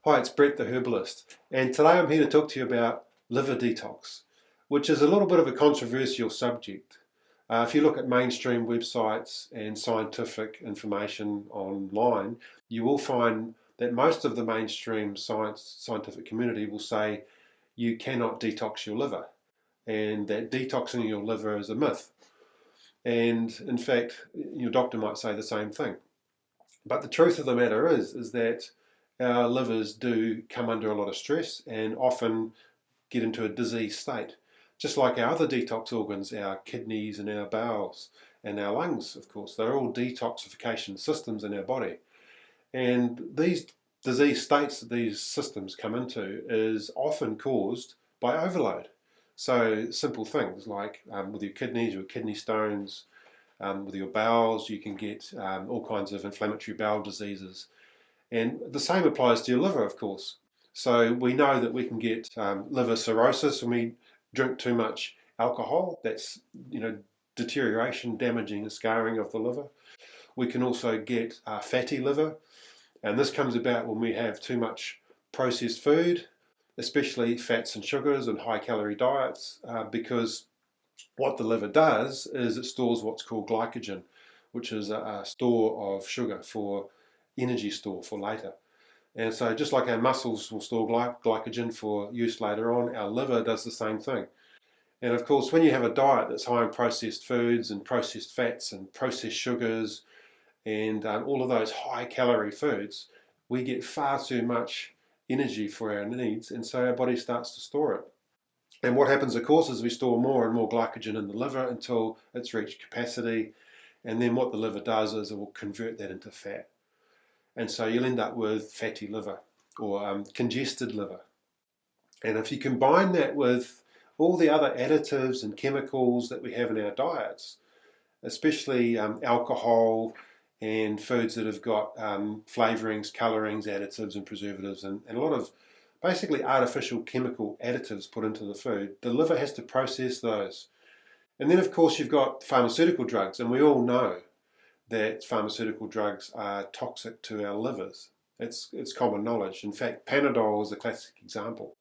Hi, it's Brett the Herbalist, and today I'm here to talk to you about liver detox, which is a little bit of a controversial subject. If you look at mainstream websites and scientific information online, you will find that most of the mainstream scientific community will say you cannot detox your liver, and that detoxing your liver is a myth. And in fact, your doctor might say the same thing. But the truth of the matter is that our livers do come under a lot of stress and often get into a disease state. Just like our other detox organs, our kidneys and our bowels and our lungs, of course, they're all detoxification systems in our body. And these disease states that these systems come into is often caused by overload. So simple things like with your kidneys, your kidney stones, with your bowels, you can get all kinds of inflammatory bowel diseases. And the same applies to your liver, of course. So we know that we can get liver cirrhosis when we drink too much alcohol. That's, deterioration, damaging and scarring of the liver. We can also get fatty liver, and this comes about when we have too much processed food, especially fats and sugars and high calorie diets, because what the liver does is it stores what's called glycogen, which is a store of sugar for energy store for later. And so just like our muscles will store glycogen for use later on, our liver does the same thing. And of course, when you have a diet that's high in processed foods and processed fats and processed sugars and all of those high calorie foods, we get far too much energy for our needs, and so our body starts to store it. And what happens, of course, is we store more and more glycogen in the liver until it's reached capacity. And then what the liver does is it will convert that into fat. And so you'll end up with fatty liver or congested liver. And if you combine that with all the other additives and chemicals that we have in our diets, especially alcohol and foods that have got flavourings, colourings, additives and preservatives and a lot of basically artificial chemical additives put into the food, the liver has to process those. And then of course you've got pharmaceutical drugs, and we all know that pharmaceutical drugs are toxic to our livers. It's common knowledge. In fact, Panadol is a classic example.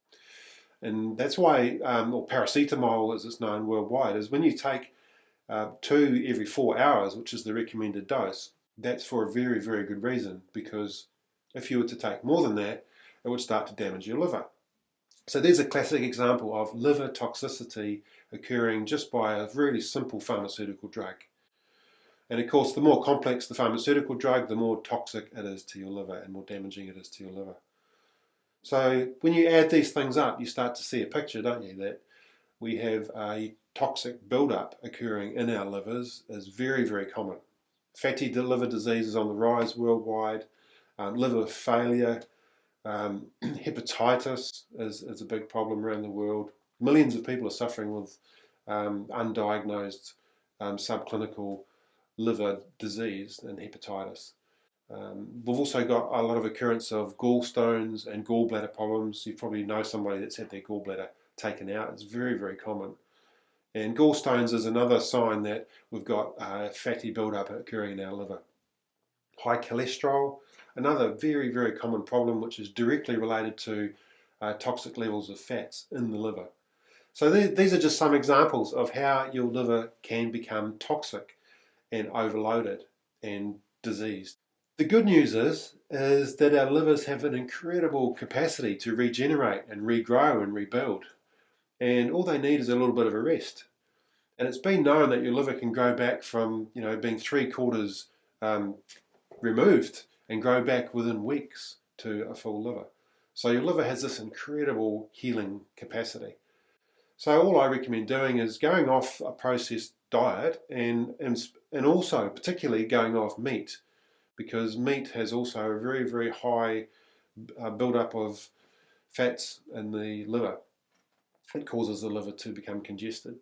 And that's why, or paracetamol as it's known worldwide, is when you take 2 every 4 hours, which is the recommended dose, that's for a very, very good reason, because if you were to take more than that, it would start to damage your liver. So there's a classic example of liver toxicity occurring just by a really simple pharmaceutical drug. And of course, the more complex the pharmaceutical drug, the more toxic it is to your liver and more damaging it is to your liver. So when you add these things up, you start to see a picture, don't you, that we have a toxic buildup occurring in our livers is very, very common. Fatty liver disease is on the rise worldwide. Liver failure, hepatitis is a big problem around the world. Millions of people are suffering with undiagnosed subclinical liver disease and hepatitis. We've also got a lot of occurrence of gallstones and gallbladder problems. You probably know somebody that's had their gallbladder taken out. It's very, very common. And gallstones is another sign that we've got fatty buildup occurring in our liver. High cholesterol, another very, very common problem, which is directly related to toxic levels of fats in the liver. So these are just some examples of how your liver can become toxic and overloaded and diseased. The good news is that our livers have an incredible capacity to regenerate and regrow and rebuild. And all they need is a little bit of a rest. And it's been known that your liver can grow back from, being 3/4 removed and grow back within weeks to a full liver. So your liver has this incredible healing capacity. So all I recommend doing is going off a processed diet and also particularly going off meat, because meat has also a very, very high build-up of fats in the liver. It causes the liver to become congested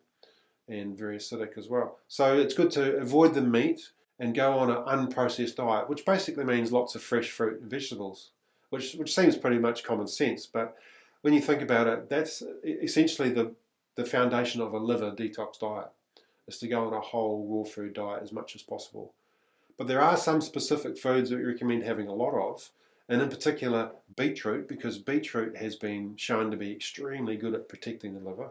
and very acidic as well. So it's good to avoid the meat and go on an unprocessed diet, which basically means lots of fresh fruit and vegetables, which seems pretty much common sense. But when you think about it, that's essentially the foundation of a liver detox diet, is to go on a whole raw food diet as much as possible. But there are some specific foods that we recommend having a lot of, and in particular beetroot, because beetroot has been shown to be extremely good at protecting the liver.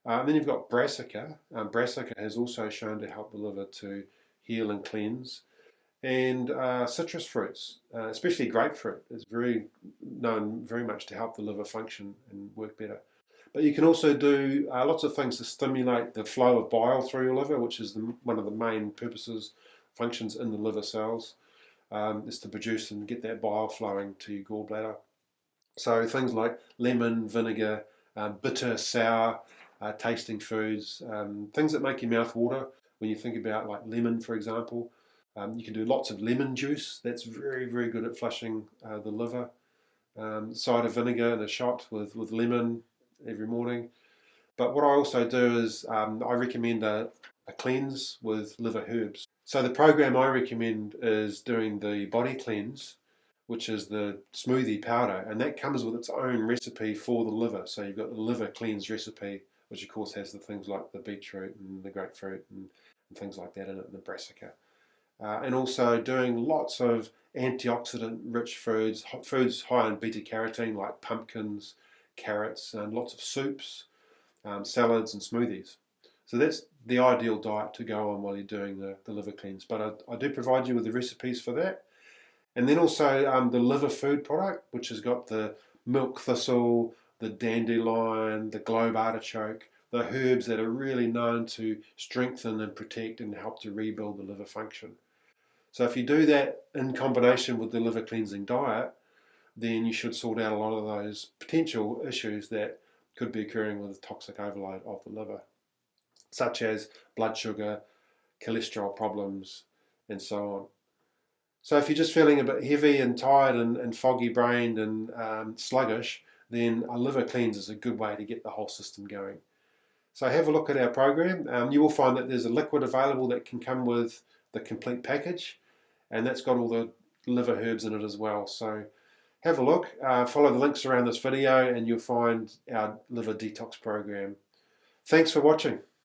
Then you've got brassica. Brassica has also shown to help the liver to heal and cleanse. And citrus fruits, especially grapefruit, is very known very much to help the liver function and work better. But you can also do lots of things to stimulate the flow of bile through your liver, which is one of the main purposes, functions in the liver cells, is to produce and get that bile flowing to your gallbladder. So things like lemon, vinegar, bitter, sour, tasting foods, things that make your mouth water. When you think about like lemon, for example, you can do lots of lemon juice. That's very, very good at flushing the liver. Cider vinegar in a shot with lemon every morning. But what I also do is I recommend a cleanse with liver herbs. So the program I recommend is doing the body cleanse, which is the smoothie powder, and that comes with its own recipe for the liver. So you've got the liver cleanse recipe, which of course has the things like the beetroot and the grapefruit and things like that in it, and the brassica. And also doing lots of antioxidant rich foods, foods high in beta carotene like pumpkins, carrots, and lots of soups, salads, and smoothies. So that's the ideal diet to go on while you're doing the liver cleanse. But I do provide you with the recipes for that. And then also the liver food product, which has got the milk thistle, the dandelion, the globe artichoke, the herbs that are really known to strengthen and protect and help to rebuild the liver function. So if you do that in combination with the liver cleansing diet, then you should sort out a lot of those potential issues that could be occurring with toxic overload of the liver, such as blood sugar, cholesterol problems, and so on. So if you're just feeling a bit heavy and tired and foggy brained and sluggish, then a liver cleanse is a good way to get the whole system going. So have a look at our program. You will find that there's a liquid available that can come with the complete package, and that's got all the liver herbs in it as well. So have a look, follow the links around this video, and you'll find our liver detox program. Thanks for watching.